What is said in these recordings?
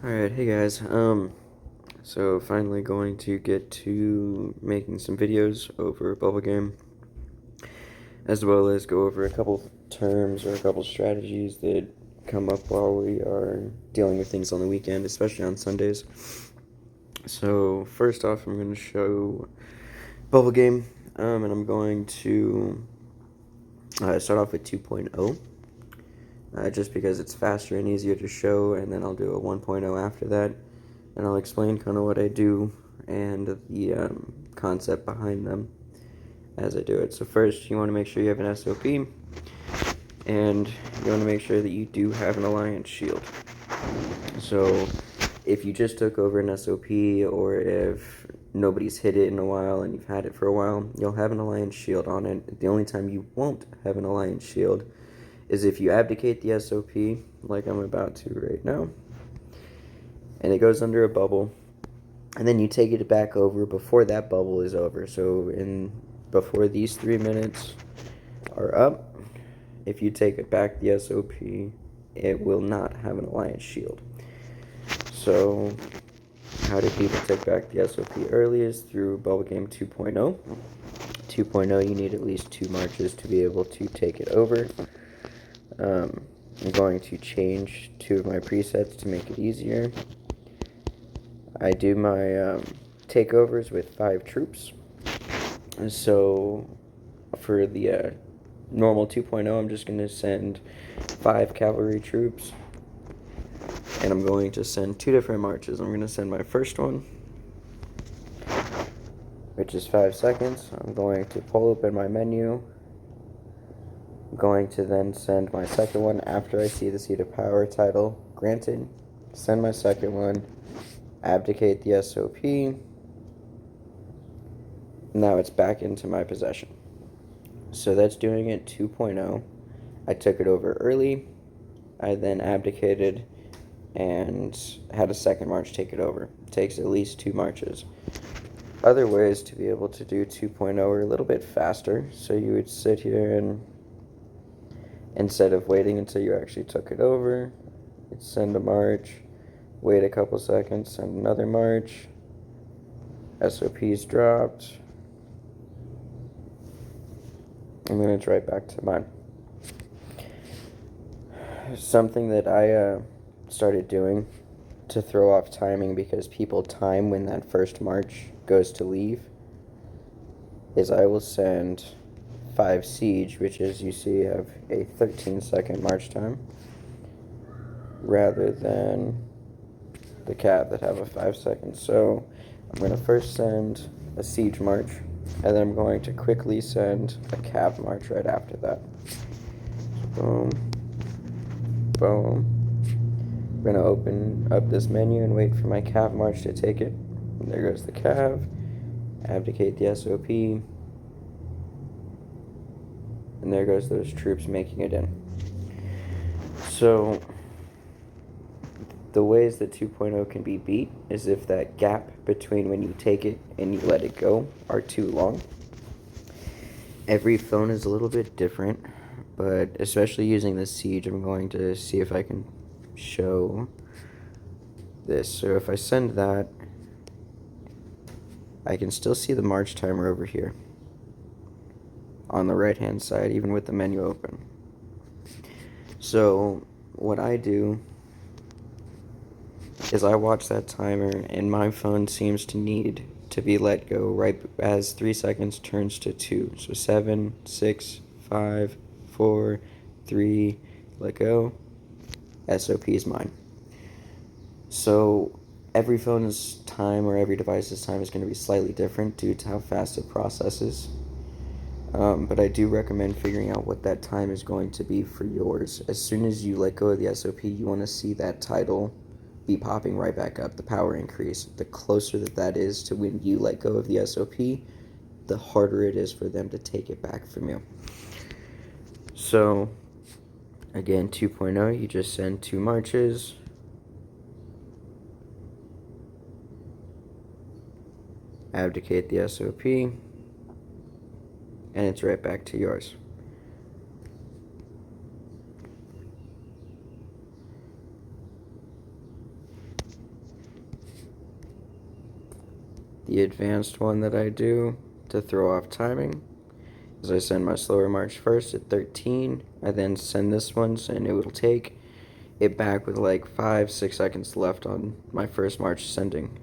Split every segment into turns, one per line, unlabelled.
Alright, hey guys. So finally going to get to making some videos over Bubble Game, as well as go over a couple terms or a couple strategies that come up while we are dealing with things on the weekend, especially on Sundays. So first off, I'm going to show Bubble Game, and I'm going to start off with 2.0. Just because it's faster and easier to show, and then I'll do a 1.0 after that, and I'll explain kind of what I do and the concept behind them as I do it. So first, you want to make sure you have an SOP, and you want to make sure that you do have an Alliance Shield. So if you just took over an SOP, or if nobody's hit it in a while and you've had it for a while, you'll have an Alliance Shield on it. The only time you won't have an Alliance Shield is if you abdicate the SOP, like I'm about to right now, and it goes under a bubble, and then you take it back over before that bubble is over. So before these 3 minutes are up, if you take it back the SOP, it will not have an Alliance Shield. So how do people take back the SOP early is through Bubble Game 2.0. 2.0, you need at least 2 marches to be able to take it over. I'm going to change 2 of my presets to make it easier. I do my takeovers with 5 troops. So for the normal 2.0, I'm just going to send 5 cavalry troops. And I'm going to send 2 different marches. I'm going to send my first one, which is 5 seconds. I'm going to pull open my menu. I'm going to then send my second one after I see the Seat of Power title granted. Send my second one, abdicate the SOP. Now it's back into my possession. So that's doing it 2.0. I took it over early. I then abdicated and had a second march take it over. It takes at least 2 marches. Other ways to be able to do 2.0 are a little bit faster. So you would sit here and, instead of waiting until you actually took it over, you'd send a march, wait a couple seconds, send another march, SOP's dropped, and then it's right back to mine. Something that I started doing to throw off timing, because people time when that first march goes to leave, is I will send 5 siege, which, as you see, have a 13-second march time, rather than the cav that have a 5 seconds. So I'm going to first send a siege march, and then I'm going to quickly send a cav march right after that. So boom, boom. I'm going to open up this menu and wait for my cav march to take it. And there goes the cav. Abdicate the SOP. And there goes those troops making it in. So the ways that 2.0 can be beat is if that gap between when you take it and you let it go are too long. Every phone is a little bit different, but especially using the siege, I'm going to see if I can show this. So if I send that, I can still see the march timer over here on the right hand side, even with the menu open. So what I do is I watch that timer, and my phone seems to need to be let go right as 3 seconds turns to 2. So 7, 6, 5, 4, 3, let go. SOP is mine. So every phone's time, or every device's time, is going to be slightly different due to how fast it processes. But I do recommend figuring out what that time is going to be for yours. As soon as you let go of the SOP, you want to see that title be popping right back up, the power increase. The closer that is to when you let go of the SOP, the harder it is for them to take it back from you. So again, 2.0, you just send 2 marches. Abdicate the SOP, and it's right back to yours. The advanced one that I do to throw off timing is I send my slower march first at 13. I then send this one, and it will take it back with like 5-6 seconds left on my first march sending.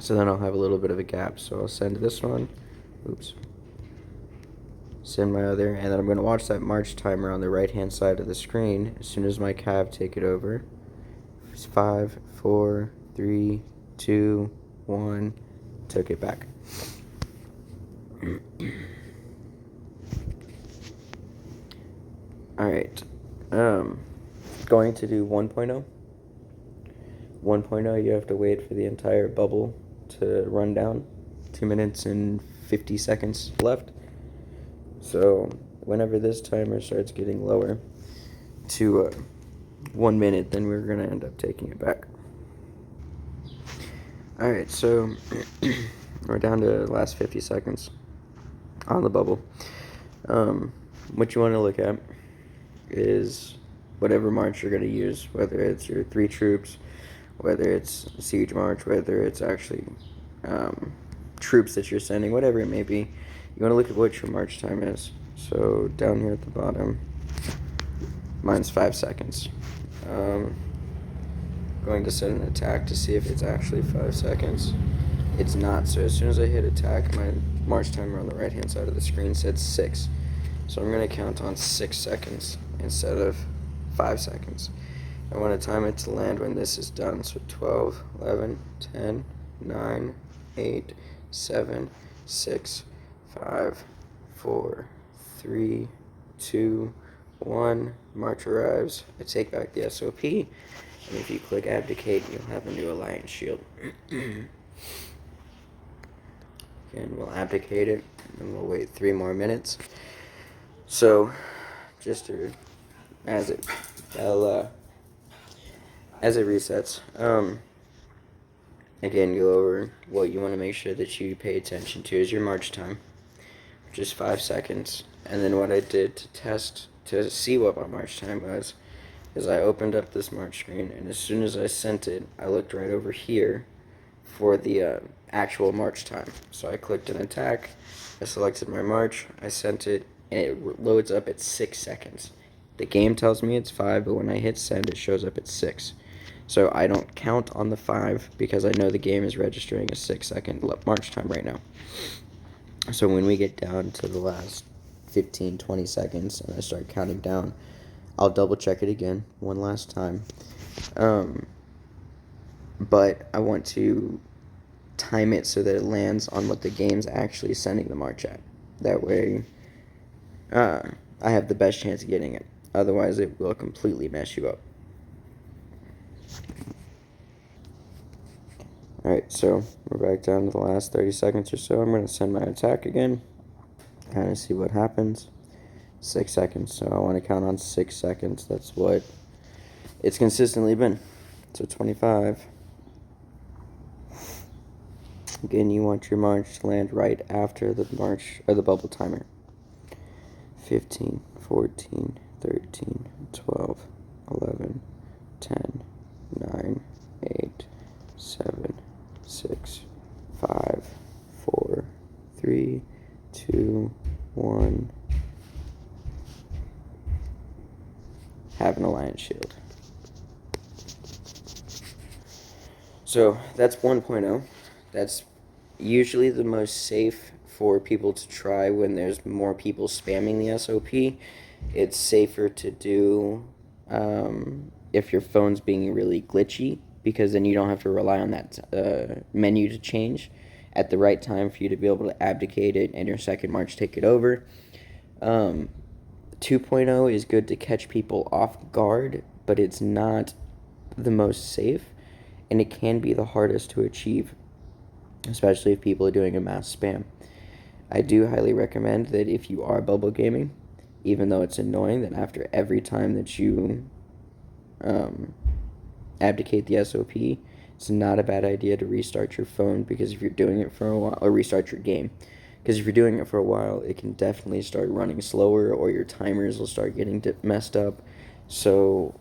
So then I'll have a little bit of a gap. So I'll send this one. Oops. Send my other, and then I'm going to watch that march timer on the right hand side of the screen as soon as my cav take it over. It's 5, 4, 3, 2, 1. Took it back. Alright. Going to do 1.0. 1.0, you have to wait for the entire bubble to run down. 2 minutes and 50 seconds left. So whenever this timer starts getting lower to 1 minute, then we're going to end up taking it back. Alright, so we're down to the last 50 seconds on the bubble. What you want to look at is whatever march you're going to use, whether it's your 3 troops, whether it's siege march, whether it's actually troops that you're sending, whatever it may be. You want to look at what your march time is. So down here at the bottom, mine's 5 seconds. Going to set an attack to see if it's actually 5 seconds. It's not, so as soon as I hit attack, my march timer on the right hand side of the screen said 6. So I'm going to count on 6 seconds instead of 5 seconds. I want to time it to land when this is done. So 12, 11, 10, 9, 8, 7, 6, 5, 4, 3, 2, 1. March arrives. I take back the SOP. And if you click abdicate, you'll have a new alliance shield. Again, we'll abdicate it, and we'll wait 3 more minutes. So, just to, as it resets, again, go over what you want to make sure that you pay attention to is your march time, which is 5 seconds. And then what I did to test, to see what my march time was, is I opened up this march screen, and as soon as I sent it, I looked right over here for the actual march time. So I clicked an attack, I selected my march, I sent it, and it loads up at 6 seconds. The game tells me it's 5, but when I hit send, it shows up at 6. So I don't count on the 5 because I know the game is registering a 6-second march time right now. So when we get down to the last 15-20 seconds and I start counting down, I'll double check it again one last time. But I want to time it so that it lands on what the game's actually sending the march at. That way, I have the best chance of getting it. Otherwise, it will completely mess you up. Alright, so we're back down to the last 30 seconds or so. I'm going to send my attack again. Kind of see what happens. 6 seconds, so I want to count on 6 seconds. That's what it's consistently been. So 25. Again, you want your march to land right after the march or the bubble timer. 15, 14, 13, 12, 11, 10, 9, 8, 7, 6, 5, 4, 3, 2, 1. Have an alliance shield. So that's 1.0. That's usually the most safe for people to try when there's more people spamming the SOP. It's safer to do if your phone's being really glitchy, because then you don't have to rely on that menu to change at the right time for you to be able to abdicate it and your second march take it over. 2.0 is good to catch people off guard, but it's not the most safe, and it can be the hardest to achieve, especially if people are doing a mass spam. I do highly recommend that if you are bubble gaming, even though it's annoying that after every time that you abdicate the SOP, it's not a bad idea to restart your phone, because if you're doing it for a while, or restart your game, because if you're doing it for a while, it can definitely start running slower, or your timers will start getting messed up. So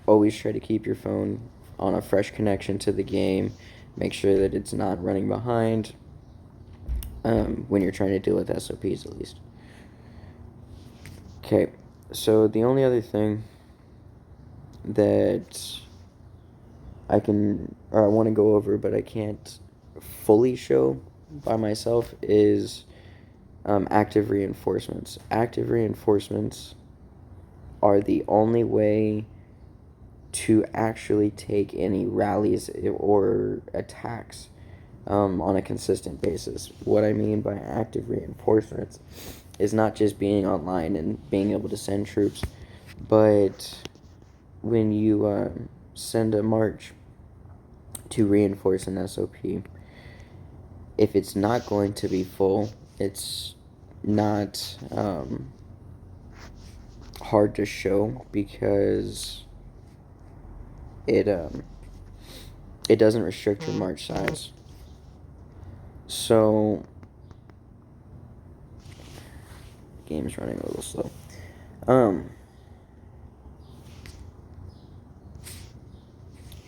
always try to keep your phone on a fresh connection to the game. Make sure that it's not running behind. when you're trying to deal with SOPs at least. Okay, so the only other thing that I want to go over, but I can't fully show by myself is active reinforcements. Active reinforcements are the only way to actually take any rallies or attacks on a consistent basis. What I mean by active reinforcements is not just being online and being able to send troops, but when you send a march to reinforce an SOP, if it's not going to be full, it's not hard to show because it doesn't restrict your march size. So game's running a little slow.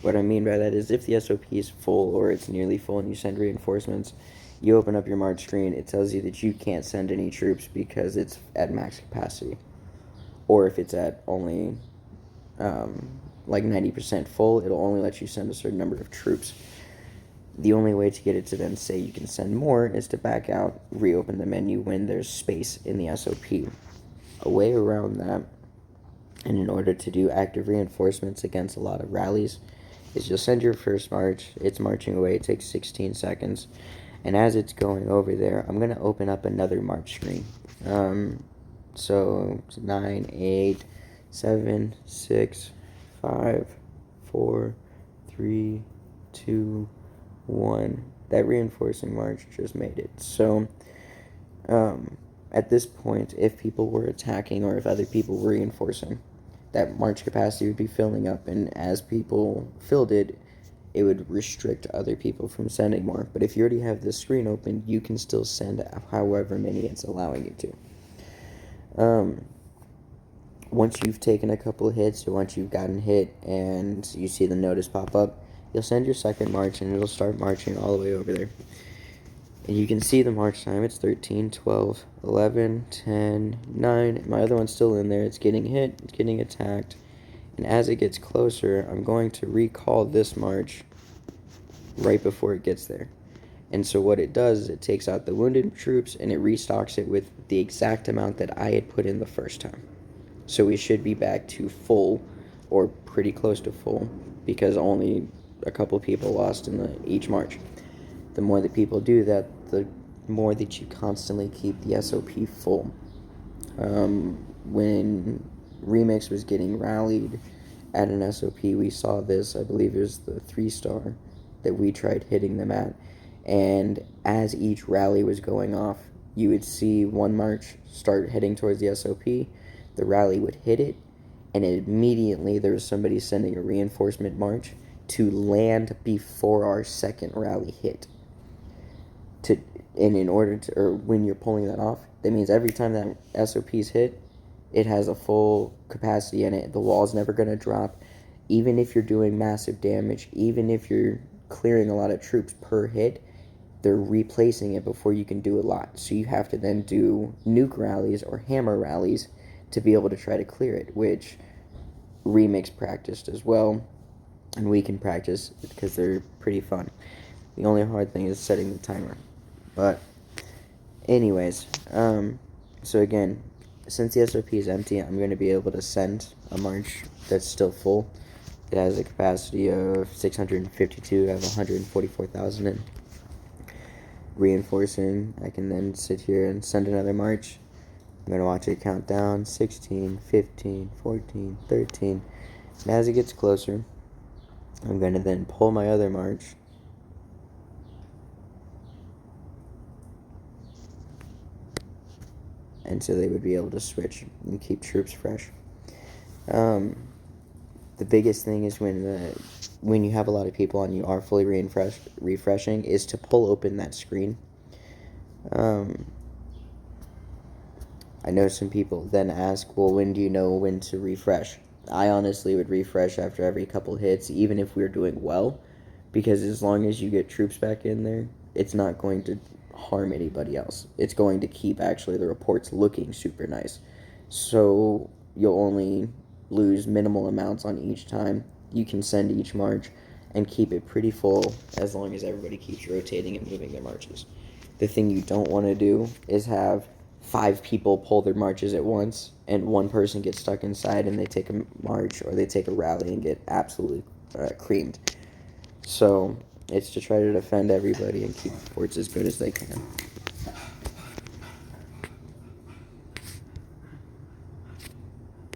What I mean by that is if the SOP is full or it's nearly full and you send reinforcements, you open up your march screen, it tells you that you can't send any troops because it's at max capacity. Or if it's at only like 90% full, it'll only let you send a certain number of troops. The only way to get it to then say you can send more is to back out, reopen the menu when there's space in the SOP. A way around that, and in order to do active reinforcements against a lot of rallies, is you'll send your first march, it's marching away, it takes 16 seconds, and as it's going over there, I'm going to open up another march screen. So 9, 8, 7, 6, 5, 4, 3, 2, 1. That reinforcing march just made it. So at this point, if people were attacking or if other people were reinforcing, that march capacity would be filling up, and as people filled it, it would restrict other people from sending more. But if you already have this screen open, you can still send however many it's allowing you to. Once you've taken a couple of hits, or once you've gotten hit and you see the notice pop up, you'll send your second march and it'll start marching all the way over there. And you can see the march time, it's 13, 12, 11, 10, 9. My other one's still in there. It's getting hit, it's getting attacked. And as it gets closer, I'm going to recall this march right before it gets there. And so what it does is it takes out the wounded troops and it restocks it with the exact amount that I had put in the first time. So we should be back to full, or pretty close to full, because only a couple people lost in each march. The more that people do that, the more that you constantly keep the SOP full. When Remix was getting rallied at an SOP, we saw this, I believe it was the 3-star that we tried hitting them at. And as each rally was going off, you would see one march start heading towards the SOP, the rally would hit it, and immediately there was somebody sending a reinforcement march to land before our second rally hit. And in order to, or when you're pulling that off, that means every time that SOP's hit, it has a full capacity in it. The wall's never going to drop. Even if you're doing massive damage, even if you're clearing a lot of troops per hit, they're replacing it before you can do a lot. So you have to then do nuke rallies or hammer rallies to be able to try to clear it, which Remix practiced as well, and we can practice because they're pretty fun. The only hard thing is setting the timer. But anyways, so again, since the SOP is empty, I'm going to be able to send a march that's still full. It has a capacity of 652 out of 144,000 in. Reinforcing, I can then sit here and send another march. I'm going to watch it count down, 16, 15, 14, 13. And as it gets closer, I'm going to then pull my other march. And so they would be able to switch and keep troops fresh. The biggest thing is when you have a lot of people and you are fully refreshing is to pull open that screen. I know some people then ask, well, when do you know when to refresh? I honestly would refresh after every couple hits, even if we're doing well, because as long as you get troops back in there, it's not going to harm anybody else. It's going to keep actually the reports looking super nice. So you'll only lose minimal amounts on each time you can send each march and keep it pretty full as long as everybody keeps rotating and moving their marches. The thing you don't want to do is have 5 people pull their marches at once and one person gets stuck inside and they take a march or they take a rally and get absolutely creamed. So it's to try to defend everybody and keep the forts as good as they can.